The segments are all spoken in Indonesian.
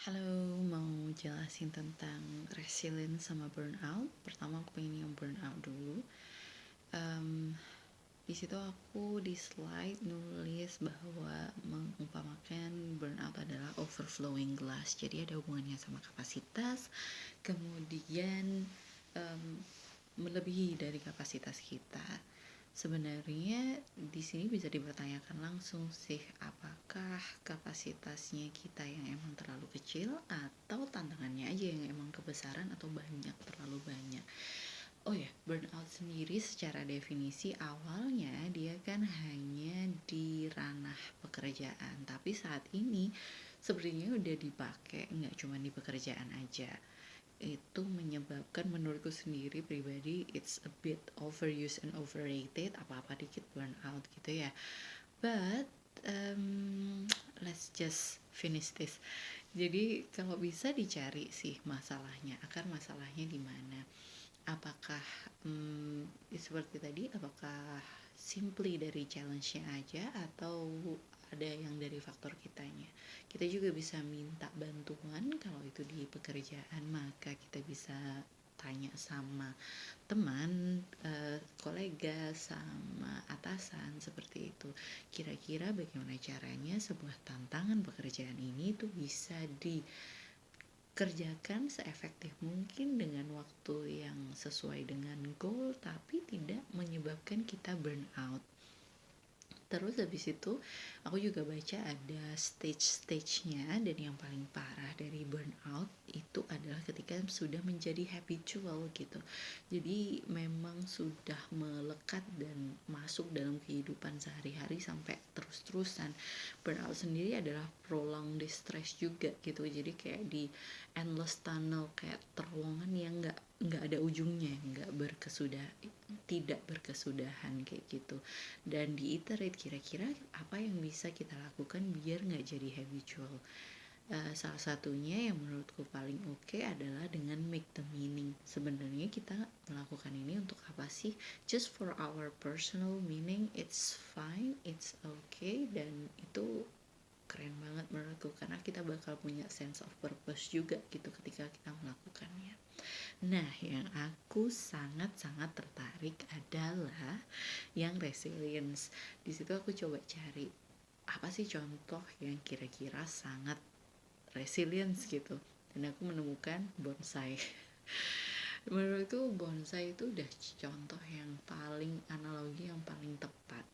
Halo, mau jelasin tentang resilience sama burnout. Pertama aku pengen yang burnout dulu. Em, di situ aku di slide nulis bahwa mengumpamakan burnout adalah overflowing glass. Jadi ada hubungannya sama kapasitas, kemudian em, melebihi dari kapasitas kita. Sebenarnya di sini bisa dipertanyakan langsung sih, apakah kapasitasnya kita yang emang terlalu kecil atau tantangannya aja yang emang kebesaran atau terlalu banyak. Oh ya, burnout sendiri secara definisi awalnya dia kan hanya di ranah pekerjaan, tapi saat ini sepertinya udah dipakai nggak cuma di pekerjaan aja. Itu menyebabkan menurutku sendiri pribadi it's a bit overused and overrated, apa-apa dikit burnout gitu ya. But let's just finish this. Jadi kalau bisa dicari sih masalahnya, akar masalahnya di mana. Apakah seperti tadi, apakah simply dari challenge-nya aja atau ada yang dari faktor kitanya. Kita juga bisa minta bantuan kalau itu di pekerjaan, maka kita bisa tanya sama teman, kolega, sama atasan seperti itu. Kira-kira bagaimana caranya sebuah tantangan pekerjaan ini tuh bisa dikerjakan seefektif mungkin dengan waktu yang sesuai dengan goal tapi tidak menyebabkan kita burn out. Terus habis itu aku juga baca ada stage-stage-nya, dan yang paling parah dari burnout itu adalah ketika sudah menjadi habitual gitu. Jadi memang sudah melekat dan masuk dalam kehidupan sehari-hari sampai terus-terusan. Burnout sendiri adalah prolonged distress juga gitu. Jadi kayak di endless tunnel, kayak terowongan yang nggak ada ujungnya, tidak berkesudahan kayak gitu. Dan diiterate kira-kira apa yang bisa kita lakukan biar nggak jadi habitual. Salah satunya yang menurutku paling oke adalah dengan make the meaning. Sebenarnya kita melakukan ini untuk apa sih? Just for our personal meaning, it's fine, it's okay, dan itu keren banget menurutku karena kita bakal punya sense of purpose juga gitu ketika kita melakukannya. Nah, yang aku sangat-sangat tertarik adalah yang resilience. Di situ aku coba cari apa sih contoh yang kira-kira sangat resilience gitu. Dan aku menemukan bonsai. Menurutku bonsai itu udah contoh yang paling analogi yang paling tepat.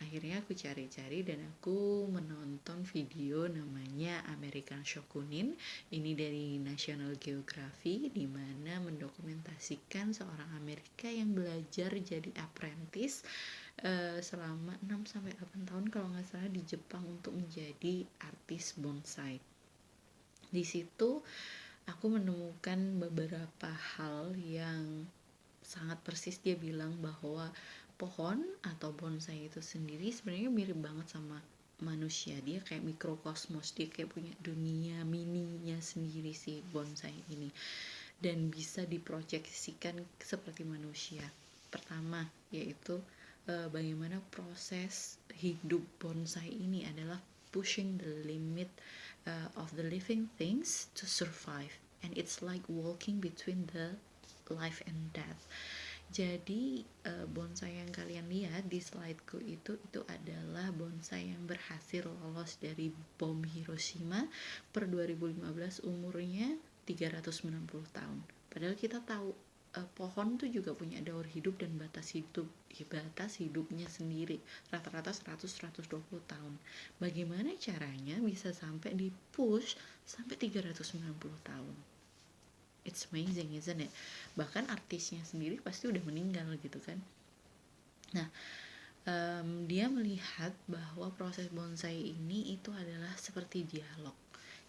Akhirnya aku cari-cari dan aku menonton video namanya American Shokunin. Ini dari National Geographic, di mana mendokumentasikan seorang Amerika yang belajar jadi apprentice selama 6-8 tahun kalau nggak salah di Jepang untuk menjadi artis bonsai. Di situ aku menemukan beberapa hal yang sangat persis. Dia bilang bahwa pohon atau bonsai itu sendiri sebenarnya mirip banget sama manusia. Dia kayak mikrokosmos, dia kayak punya dunia mininya sendiri si bonsai ini, dan bisa diproyeksikan seperti manusia. Pertama yaitu bagaimana proses hidup bonsai ini adalah pushing the limit of the living things to survive, and it's like walking between the life and death. Jadi bonsai yang kalian lihat di slideku itu adalah bonsai yang berhasil lolos dari bom Hiroshima per 2015, umurnya 390 tahun. Padahal kita tahu pohon tuh juga punya daur hidup dan batas hidupnya sendiri, rata-rata 100-120 tahun. Bagaimana caranya bisa sampai di push sampai 390 tahun? It's amazing, isn't it? Bahkan artisnya sendiri pasti udah meninggal gitu kan. Nah, dia melihat bahwa proses bonsai ini itu adalah seperti dialog.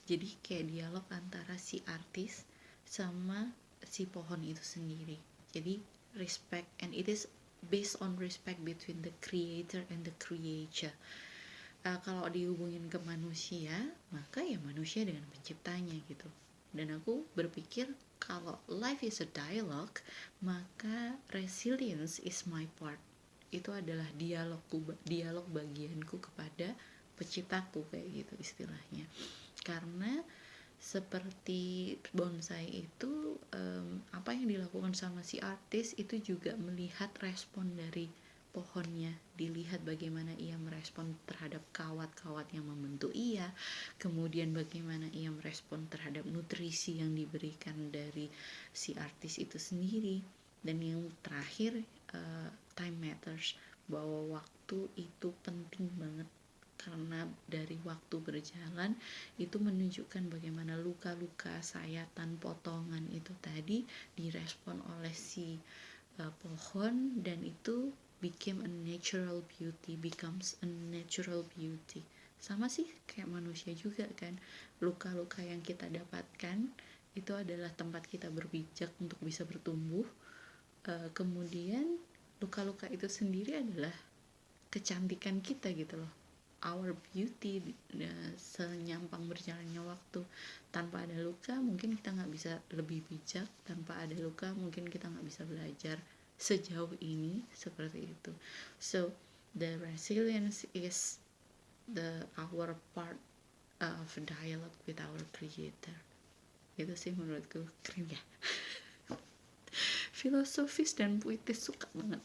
Jadi kayak dialog antara si artis sama si pohon itu sendiri. Jadi respect, and it is based on respect between the creator and the creature. Kalau dihubungin ke manusia, maka ya manusia dengan penciptanya gitu. Dan aku berpikir kalau life is a dialogue, maka resilience is my part. Itu adalah dialog bagianku kepada penciptaku, kayak gitu istilahnya. Karena seperti bonsai itu, apa yang dilakukan sama si artis itu juga melihat respon dari pohonnya, dilihat bagaimana ia merespon terhadap kawat-kawat yang membentuk ia, kemudian bagaimana ia merespon terhadap nutrisi yang diberikan dari si artis itu sendiri, dan yang terakhir, time matters, bahwa waktu itu penting banget, karena dari waktu berjalan itu menunjukkan bagaimana luka-luka, sayatan, potongan itu tadi direspon oleh si pohon, dan itu becomes a natural beauty. Sama sih kayak manusia juga kan, luka-luka yang kita dapatkan itu adalah tempat kita berpijak untuk bisa bertumbuh. Kemudian luka-luka itu sendiri adalah kecantikan kita gitu loh, our beauty. Senyampang berjalannya waktu, tanpa ada luka mungkin kita nggak bisa lebih bijak, tanpa ada luka mungkin kita nggak bisa belajar sejauh ini, seperti itu. So the resilience is our part of dialogue with our creator. Itu sih menurutku keren ya. Filosofis dan puitis, suka banget.